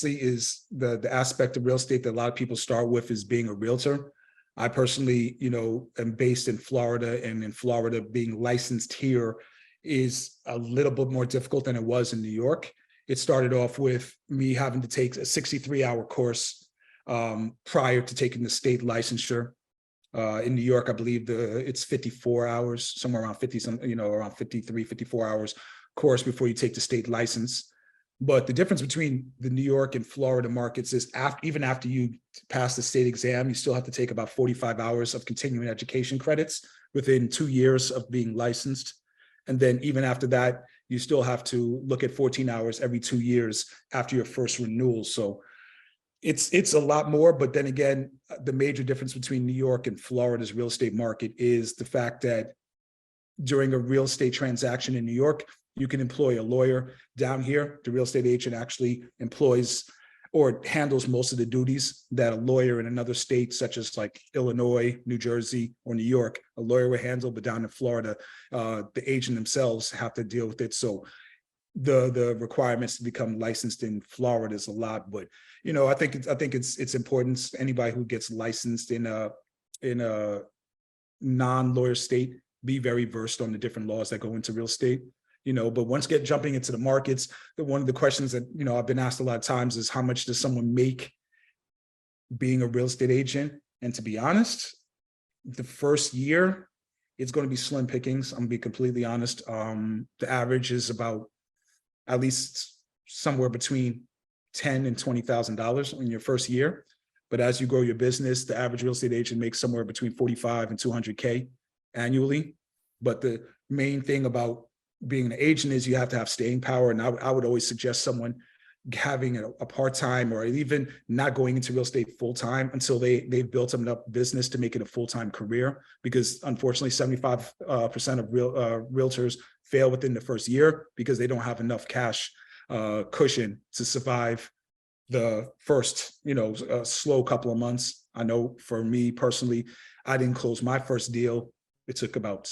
honestly, is the aspect of real estate that a lot of people start with is being a realtor. I personally, am based in Florida, and in Florida, being licensed here is a little bit more difficult than it was in New York. It started off with me having to take a 63-hour course prior to taking the state licensure. In New York, I believe it's 54 hours, somewhere around 50, around 53, 54 hours course before you take the state license. But the difference between the New York and Florida markets is even after you pass the state exam, you still have to take about 45 hours of continuing education credits within 2 years of being licensed. And then even after that, you still have to look at 14 hours every 2 years after your first renewal. So it's a lot more, but then again, the major difference between New York and Florida's real estate market is the fact that during a real estate transaction in New York, you can employ a lawyer. Down here, the real estate agent actually employs or handles most of the duties that a lawyer in another state, such as like Illinois, New Jersey, or New York, a lawyer would handle, but down in Florida, the agent themselves have to deal with it. So the requirements to become licensed in Florida is a lot, but I think it's important. Anybody who gets licensed in a non-lawyer state, be very versed on the different laws that go into real estate. But once jumping into the markets, one of the questions that I've been asked a lot of times is, how much does someone make being a real estate agent? And to be honest, the first year, it's going to be slim pickings. I'm gonna be completely honest. The average is about at least somewhere between $10,000 and $20,000 in your first year. But as you grow your business, the average real estate agent makes somewhere between 45 and 200K annually. But the main thing about being an agent is you have to have staying power. And I would always suggest someone having a part-time, or even not going into real estate full-time until they've built enough business to make it a full-time career. Because unfortunately, 75% of realtors fail within the first year because they don't have enough cash cushion to survive the first, slow couple of months. I know for me personally, I didn't close my first deal. It took about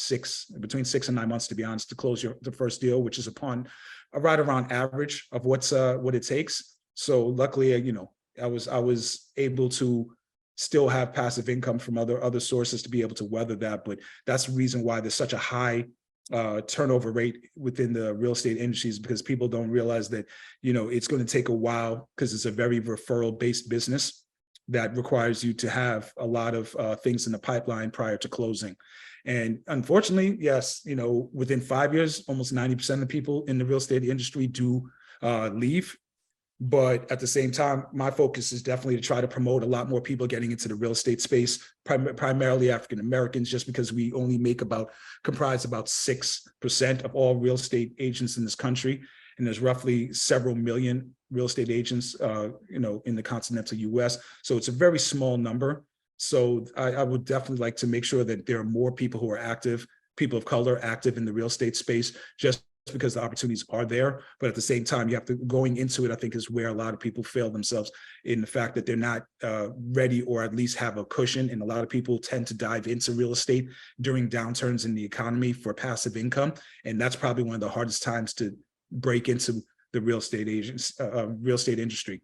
between 6 and 9 months, to be honest, to close the first deal, which is right around average of what it takes. So luckily, I was able to still have passive income from other sources to be able to weather that. But that's the reason why there's such a high turnover rate within the real estate industries, because people don't realize that, it's going to take a while, because it's a very referral-based business that requires you to have a lot of things in the pipeline prior to closing. And unfortunately, yes, within 5 years, almost 90% of people in the real estate industry do leave. But at the same time, my focus is definitely to try to promote a lot more people getting into the real estate space, primarily African Americans, just because we only comprise about 6% of all real estate agents in this country. And there's roughly several million real estate agents, in the continental US. So it's a very small number. So I would definitely like to make sure that there are more people who are active, people of color active in the real estate space, just because the opportunities are there. But at the same time, going into it, I think, is where a lot of people fail themselves, in the fact that they're not ready, or at least have a cushion. And a lot of people tend to dive into real estate during downturns in the economy for passive income. And that's probably one of the hardest times to break into the real estate industry.